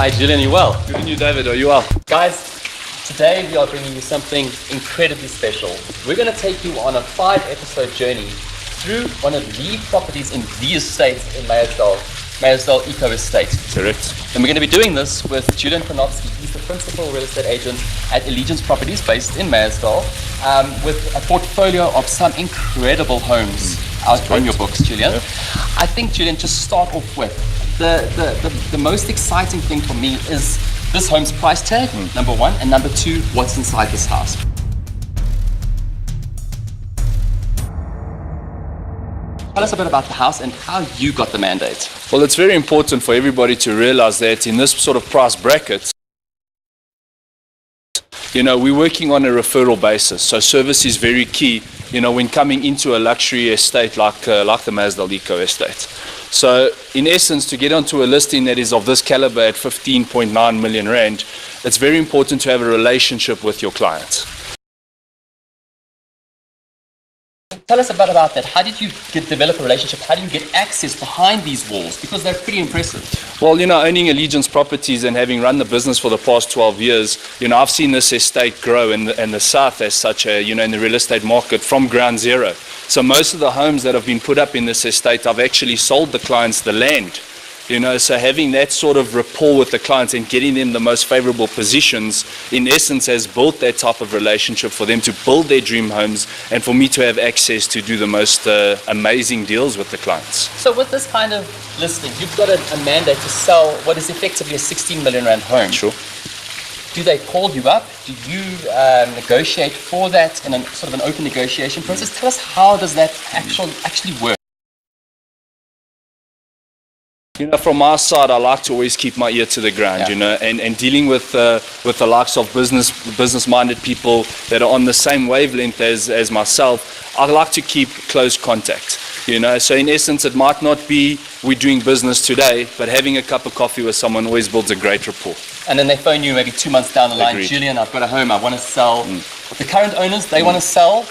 Hi Julian, you well? Good and you, David, are you well? Guys, today we are bringing you something incredibly special. We're going to take you on a 5-episode journey through one of the properties in the estate in Meyersdal Eco Estate. Correct. And we're going to be doing this with Julian Cornofsky. He's the principal real estate agent at Allegiance Properties based in Meyersdal, with a portfolio of some incredible homes out on your books, Julian. Yeah. I think, Julian, just start off with the most exciting thing for me is this home's price tag, number one, and number two, what's inside this house. Tell us a bit about the house and how you got the mandate. Well, it's very important for everybody to realize that in this sort of price bracket, we're working on a referral basis. So service is very key, when coming into a luxury estate like the Meyersdal Eco Estate. So in essence, to get onto a listing that is of this caliber at 15.9 million rand, it's very important to have a relationship with your client. Tell us a bit about that. How did you develop a relationship? How do you get access behind these walls? Because they're pretty impressive. Well, owning Allegiance Properties and having run the business for the past 12 years, I've seen this estate grow in the south as such, in the real estate market from ground zero. So most of the homes that have been put up in this estate, I've actually sold the clients the land. So having that sort of rapport with the clients and getting them the most favorable positions, in essence, has built that type of relationship for them to build their dream homes and for me to have access to do the most amazing deals with the clients. So with this kind of listing, you've got a mandate to sell what is effectively a 16 million rand home. Sure. Do they call you up? Do you negotiate for that in a sort of an open negotiation process? Tell us, how does that actually work? From my side, I like to always keep my ear to the ground, and dealing with the likes of business-minded people that are on the same wavelength as myself. I like to keep close contact, So in essence, it might not be we're doing business today, but having a cup of coffee with someone always builds a great rapport. And then they phone you maybe 2 months down the line. Agreed. Julian, I've got a home, I want to sell. The current owners, they want to sell.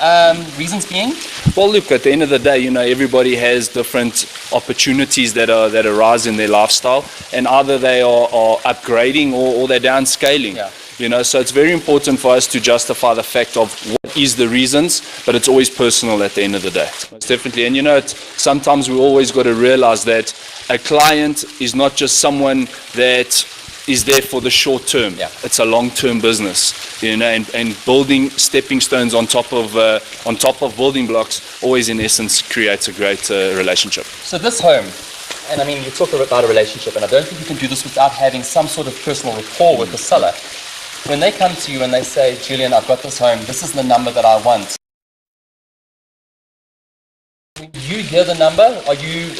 Reasons being? Well, look, at the end of the day, everybody has different opportunities that arise in their lifestyle, and either they are upgrading or they're downscaling. Yeah. So it's very important for us to justify the fact of what is the reasons, but it's always personal at the end of the day. Most definitely. And sometimes we always got to realize that a client is not just someone that is there for the short term. Yeah. It's a long-term business, and building stepping stones on top of building blocks always in essence creates a great relationship. So this home, and I mean, you talk about a relationship, and I don't think you can do this without having some sort of personal rapport with the seller. When they come to you and they say, Julian, I've got this home, this is the number that I want. When you hear the number, are you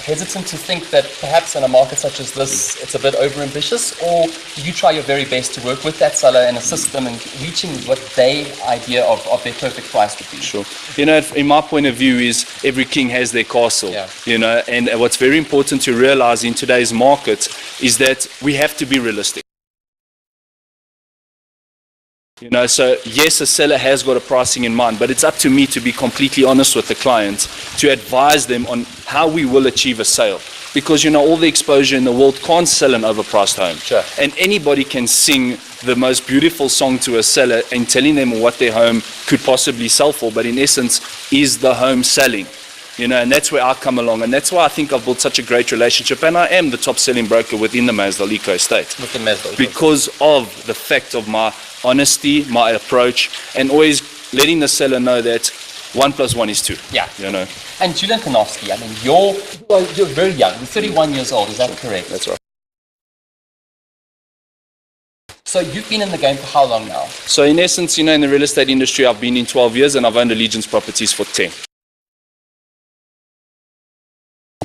hesitant to think that perhaps in a market such as this, it's a bit overambitious, or do you try your very best to work with that seller and assist them in reaching what their idea of their perfect price would be? Sure. In my point of view is every king has their castle. Yeah. And what's very important to realize in today's market is that we have to be realistic. So yes, a seller has got a pricing in mind, but it's up to me to be completely honest with the client, to advise them on how we will achieve a sale. Because all the exposure in the world can't sell an overpriced home. Sure. And anybody can sing the most beautiful song to a seller and telling them what their home could possibly sell for, but in essence, is the home selling? And that's where I come along, and that's why I think I've built such a great relationship, and I am the top selling broker within the Meyersdal Eco Estate. With the Meyersdal. Because of the fact of my honesty, my approach, and always letting the seller know that 1 + 1 is 2. Yeah. And Julian Cornofsky, I mean, you're very young. You're 31 years old, is that correct? That's right. So you've been in the game for how long now? So in essence, in the real estate industry, I've been in 12 years, and I've owned Allegiance Properties for 10.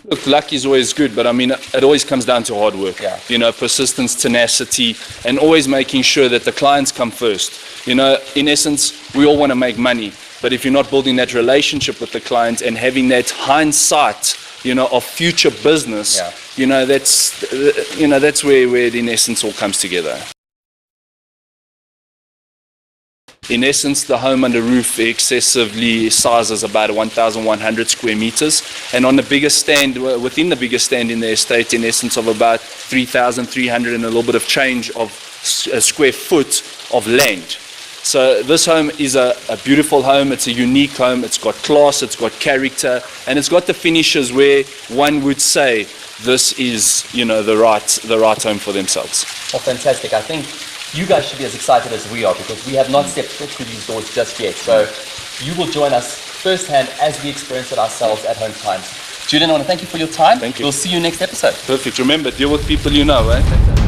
Look, luck is always good, but I mean, it always comes down to hard work. Yeah. Persistence, tenacity, and always making sure that the clients come first. In essence, we all want to make money, but if you're not building that relationship with the client and having that hindsight, of future business, that's where it in essence all comes together. In essence, the home under roof excessively sizes about 1,100 square meters, and on the biggest stand, within the biggest stand in the estate, in essence of about 3,300 and a little bit of change of square foot of land. So this home is a beautiful home. It's a unique home. It's got class, it's got character, and it's got the finishes where one would say this is, you know, the right home for themselves. Oh, fantastic. I think you guys should be as excited as we are, because we have not stepped foot through these doors just yet. So you will join us firsthand as we experience it ourselves at Home Times. Julian, I want to thank you for your time. Thank you. We'll see you next episode. Perfect. Remember, deal with people you know, eh?